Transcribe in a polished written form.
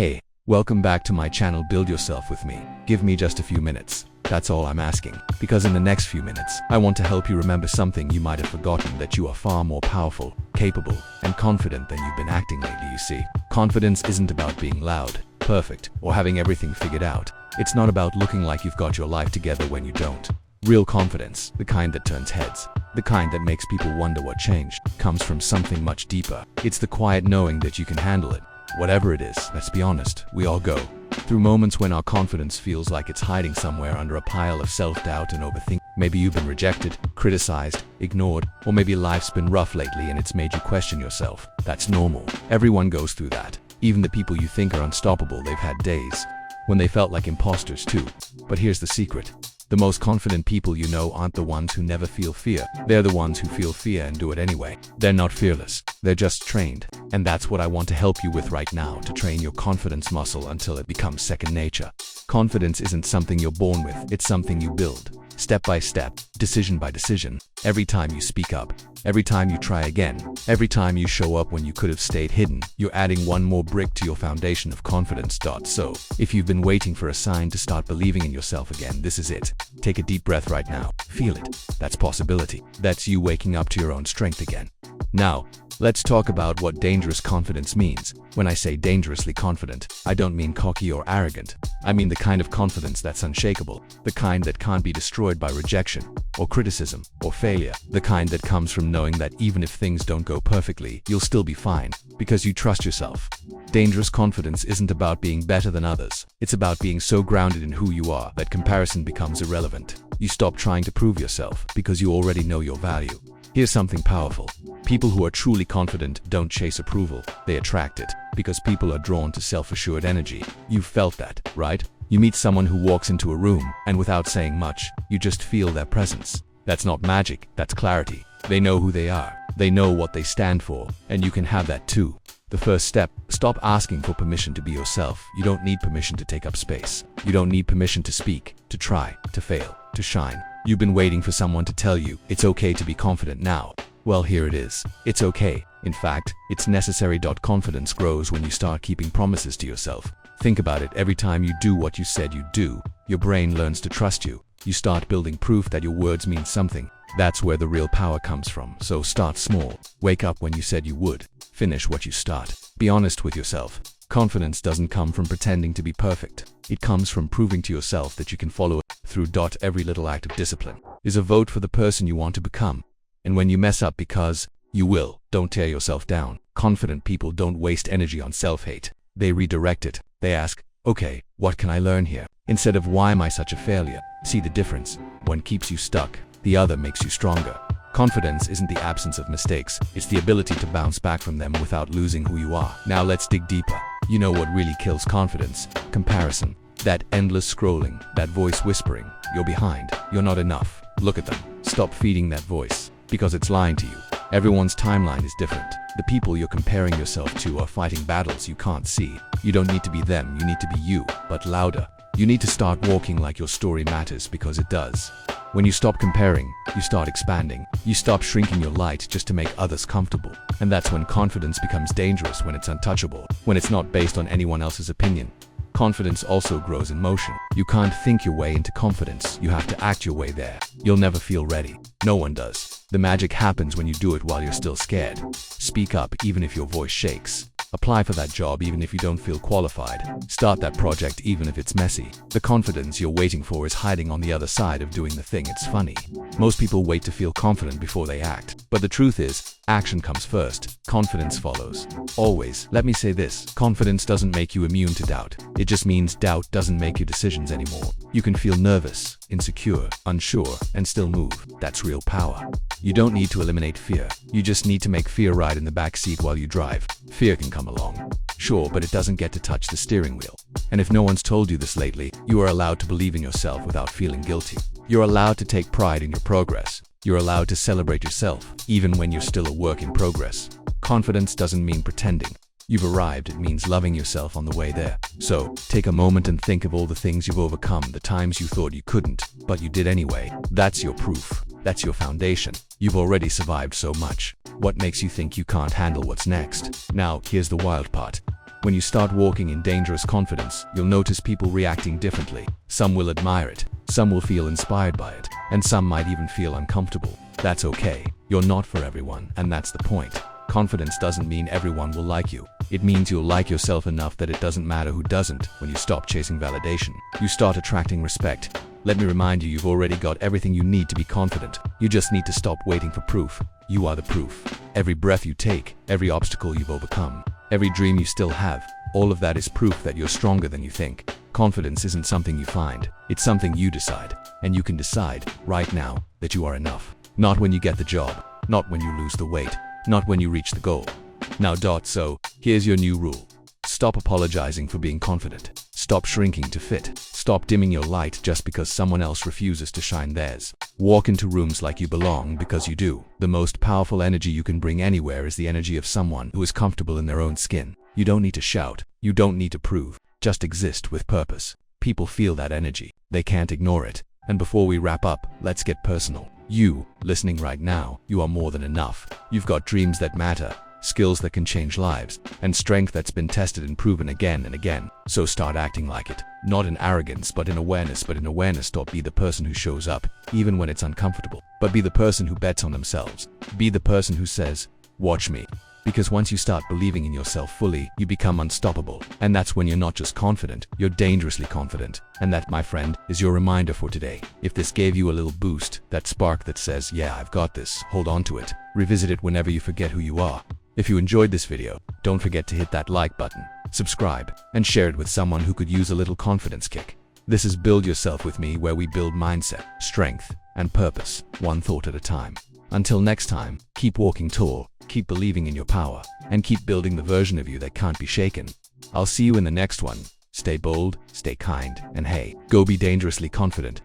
Hey, welcome back to my channel. Build yourself with me. Give me just a few minutes. That's all I'm asking. Because in the next few minutes, I want to help you remember something you might have forgotten, that you are far more powerful, capable, and confident than you've been acting lately. You see, confidence isn't about being loud, perfect, or having everything figured out. It's not about looking like you've got your life together when you don't. Real confidence, the kind that turns heads, the kind that makes people wonder what changed, comes from something much deeper. It's the quiet knowing that you can handle it. Whatever it is, let's be honest, we all go through moments when our confidence feels like it's hiding somewhere under a pile of self-doubt and overthinking. Maybe you've been rejected, criticized, ignored, or maybe life's been rough lately and it's made you question yourself. That's normal. Everyone goes through that. Even the people you think are unstoppable, they've had days when they felt like imposters too. But here's the secret. The most confident people you know aren't the ones who never feel fear. They're the ones who feel fear and do it anyway. They're not fearless. They're just trained. And that's what I want to help you with right now, to train your confidence muscle until it becomes second nature. Confidence isn't something you're born with. It's something you build. Step by step, decision by decision. Every time you speak up, every time you try again, every time you show up when you could have stayed hidden, you're adding one more brick to your foundation of confidence. So, if you've been waiting for a sign to start believing in yourself again, this is it. Take a deep breath right now. Feel it. That's possibility. That's you waking up to your own strength again. Now, let's talk about what dangerous confidence means. When I say dangerously confident, I don't mean cocky or arrogant. I mean the kind of confidence that's unshakable, the kind that can't be destroyed by rejection, or criticism, or failure, the kind that comes from knowing that even if things don't go perfectly, you'll still be fine, because you trust yourself. Dangerous confidence isn't about being better than others. It's about being so grounded in who you are that comparison becomes irrelevant. You stop trying to prove yourself because you already know your value. Here's something powerful. People who are truly confident don't chase approval, they attract it, because people are drawn to self-assured energy. You've felt that, right? You meet someone who walks into a room, and without saying much, you just feel their presence. That's not magic, that's clarity. They know who they are, they know what they stand for, and you can have that too. The first step, stop asking for permission to be yourself. You don't need permission to take up space. You don't need permission to speak, to try, to fail, to shine. You've been waiting for someone to tell you, it's okay to be confident now. Well, here it is. It's okay. In fact, it's necessary. Confidence grows when you start keeping promises to yourself. Think about it. Every time you do what you said you'd do, your brain learns to trust you. You start building proof that your words mean something. That's where the real power comes from. So start small. Wake up when you said you would. Finish what you start. Be honest with yourself. Confidence doesn't come from pretending to be perfect. It comes from proving to yourself that you can follow it through. Every little act of discipline is a vote for the person you want to become. And when you mess up, because you will, don't tear yourself down. Confident people don't waste energy on self-hate. They redirect it. They ask, okay, what can I learn here? Instead of, why am I such a failure? See the difference? One keeps you stuck, the other makes you stronger. Confidence isn't the absence of mistakes, it's the ability to bounce back from them without losing who you are. Now let's dig deeper. You know what really kills confidence? Comparison. That endless scrolling, that voice whispering, you're behind, you're not enough. Look at them. Stop feeding that voice, because it's lying to you. Everyone's timeline is different. The people you're comparing yourself to are fighting battles you can't see. You don't need to be them, you need to be you, but louder. You need to start walking like your story matters, because it does. When you stop comparing, you start expanding. You stop shrinking your light just to make others comfortable. And that's when confidence becomes dangerous, when it's untouchable, when it's not based on anyone else's opinion. Confidence also grows in motion. You can't think your way into confidence, you have to act your way there. You'll never feel ready. No one does. The magic happens when you do it while you're still scared. Speak up even if your voice shakes. Apply for that job even if you don't feel qualified. Start that project even if it's messy. The confidence you're waiting for is hiding on the other side of doing the thing. It's funny. Most people wait to feel confident before they act. But the truth is, action comes first. Confidence follows. Always. Let me say this. Confidence doesn't make you immune to doubt. It just means doubt doesn't make your decisions anymore. You can feel nervous, insecure, unsure, and still move. That's real power. You don't need to eliminate fear. You just need to make fear ride in the back seat while you drive. Fear can come along, sure, but it doesn't get to touch the steering wheel. And if no one's told you this lately, you are allowed to believe in yourself without feeling guilty. You're allowed to take pride in your progress. You're allowed to celebrate yourself, even when you're still a work in progress. Confidence doesn't mean pretending. You've arrived, it means loving yourself on the way there. So, take a moment and think of all the things you've overcome, the times you thought you couldn't, but you did anyway. That's your proof. That's your foundation. You've already survived so much. What makes you think you can't handle what's next? Now, here's the wild part. When you start walking in dangerous confidence, you'll notice people reacting differently. Some will admire it, some will feel inspired by it, and some might even feel uncomfortable. That's okay. You're not for everyone, and that's the point. Confidence doesn't mean everyone will like you. It means you'll like yourself enough that it doesn't matter who doesn't. When you stop chasing validation, you start attracting respect. Let me remind you, you've already got everything you need to be confident. You just need to stop waiting for proof. You are the proof. Every breath you take, every obstacle you've overcome, every dream you still have, all of that is proof that you're stronger than you think. Confidence isn't something you find, it's something you decide. And you can decide, right now, that you are enough. Not when you get the job, not when you lose the weight, not when you reach the goal. Now, so, here's your new rule. Stop apologizing for being confident. Stop shrinking to fit. Stop dimming your light just because someone else refuses to shine theirs. Walk into rooms like you belong because you do. The most powerful energy you can bring anywhere is the energy of someone who is comfortable in their own skin. You don't need to shout. You don't need to prove. Just exist with purpose. People feel that energy. They can't ignore it. And before we wrap up, let's get personal. You, listening right now, you are more than enough. You've got dreams that matter, skills that can change lives, and strength that's been tested and proven again and again. So start acting like it. Not in arrogance, but in awareness. Don't be the person who shows up, even when it's uncomfortable. But be the person who bets on themselves. Be the person who says, watch me. Because once you start believing in yourself fully, you become unstoppable. And that's when you're not just confident, you're dangerously confident. And that, my friend, is your reminder for today. If this gave you a little boost, that spark that says, yeah, I've got this, hold on to it. Revisit it whenever you forget who you are. If you enjoyed this video, don't forget to hit that like button, subscribe, and share it with someone who could use a little confidence kick. This is Build Yourself with me, where we build mindset, strength, and purpose, one thought at a time. Until next time, keep walking tall, keep believing in your power, and keep building the version of you that can't be shaken. I'll see you in the next one. Stay bold, stay kind, and hey, go be dangerously confident.